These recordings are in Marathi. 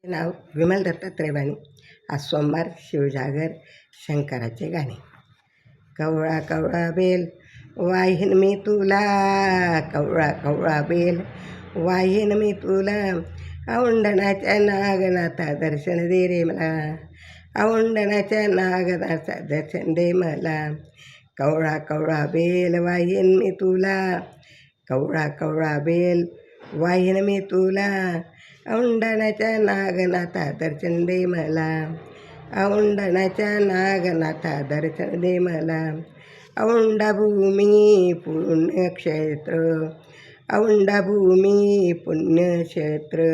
नाव विमल दत्तात्रय वाणी. आज सोमवार, शिवजागर, शंकराचे गाणे. कवळा कवळा बेल वाहीन मी तुला, कवळा कवळा बेल वाहीन मी तुला, औंढणाच्या नागनाथा दर्शन दे रे मला, औंढणाच्या नागनाथा दर्शन दे मला. कवळा कवळा बेल वाहीन मी तुला, कवळा कवळा बेल वाहीन मी तुला, औंढणाच्या नागनाथा दर्शन दे मला, औंढणाच्या नागनाथा दर्शन दे मला. औंढाभूमी पुण्यक्षेत्र, औंढाभूमी पुण्यक्षेत्र,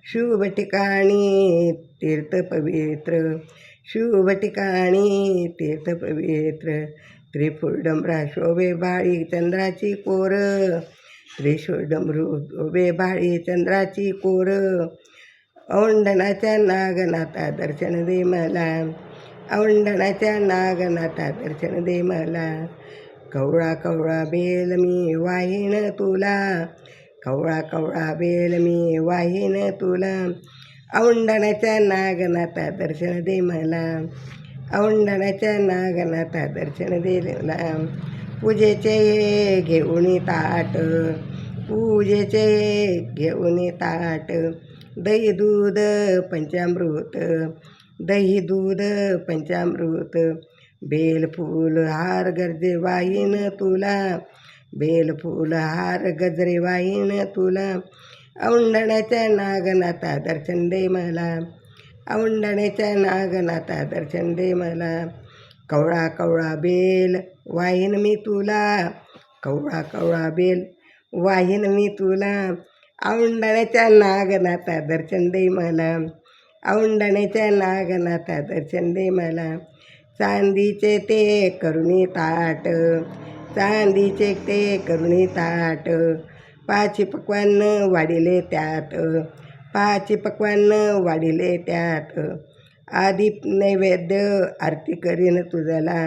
शुभ ठिकाणी तीर्थ पवित्र, शुभ ठिकाणी तीर्थ पवित्र. त्रिफुल डमरा शोभे बाळी चंद्राची कोर, त्रिशूळ डमरू शोभे बाळी चंद्राची कोर, औंढणाच्या नागनाथा दर्शन दे मला, औंढणाच्या नागनाथा दर्शन दे मला. कवळा कवळा बेल मी वाहीन तुला, कवळा कवळा बेल मी वाहीन तुला, औंढणाच्या नागनाथा दर्शन दे मला, औंढणाच्या नागनाथा दर्शन दे मला. पूजेचे घेऊन ताट, पूजेचे घेऊन ताट, दही दूध पंचामृत, दही दूध पंचामृत. बेलफूल हार गजरे वाहीन तुला, बेलफूल हार गजरे वाहीन तुला, औंढणाच्या नागनाथा दर्शन दे मला, औंढणाच्या नागनाथा दर्शन दे मला. कवळा कवळा बेल वाहीन मी तुला, कवळा कवळा बेल वाहीन मी तुला, औंढणाच्या नागनाथा दर्शन दे मला, औंढणाच्या नागनाथा दर्शन दे मला. चांदीचे ते करुणी ताट, चांदीचे ते करुणी ताट, पाच पक्वान्न वाढिले त्यात, पाच पक्वान्न वाढिले त्यात. आधी नैवेद्य आरती करीन तुझला,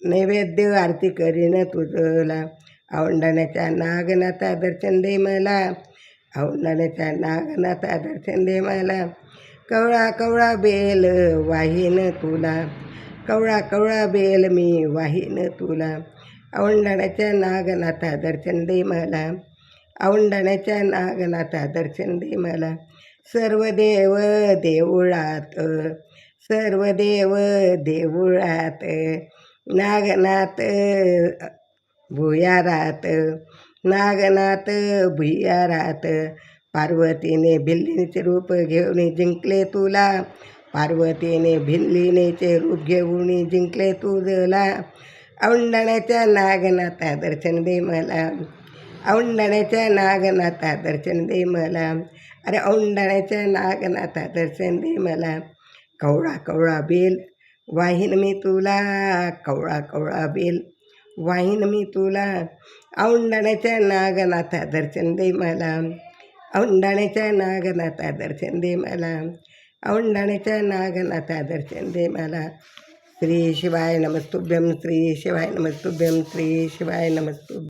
नैवेद्य आरती करीन तुझला, औंढणाच्या नागनाथा दर्शन दे मला, औंढणाच्या नागनाथा दर्शन दे मला. कवळा कवळा बेल वाहीन तुला, कवळा कवळा बेल मी वाहीन तुला, औंढणाच्या नागनाथा दर्शन दे मला, औंढणाच्या नागनाथा दर्शन दे मला. सर्व देव देऊळात, सर्व देव देऊळात, नागनाथ भुयारात, नागनाथ भुयारात. पार्वतीने भिल्लीचे रूप घेऊन जिंकले तुला, पार्वतीने भिल्लीनेचे रूप घेऊन जिंकले तुझला, औंढणाच्या नागनाथा दर्शन दे मला, औंढणाच्या नागनाथा दर्शन दे मला. अरे औंढणाच्या नागनाथा दर्शन दे मला. कवळा कवळा बेल वाहीन मी तुला, कवळा कवळा बेल वाहीन मी तुला, औंढणाच्या नागनाथा दर्शन दे मला, औंढणाच्या नागनाथा दर्शन दे मला, औंढणाच्या नागनाथा दर्शन दे मला. श्री शिवाय नमस्तुभ्यं, श्री शिवाय नमस्तुभ्यं, श्री शिवाय नमस्तुभ्यं.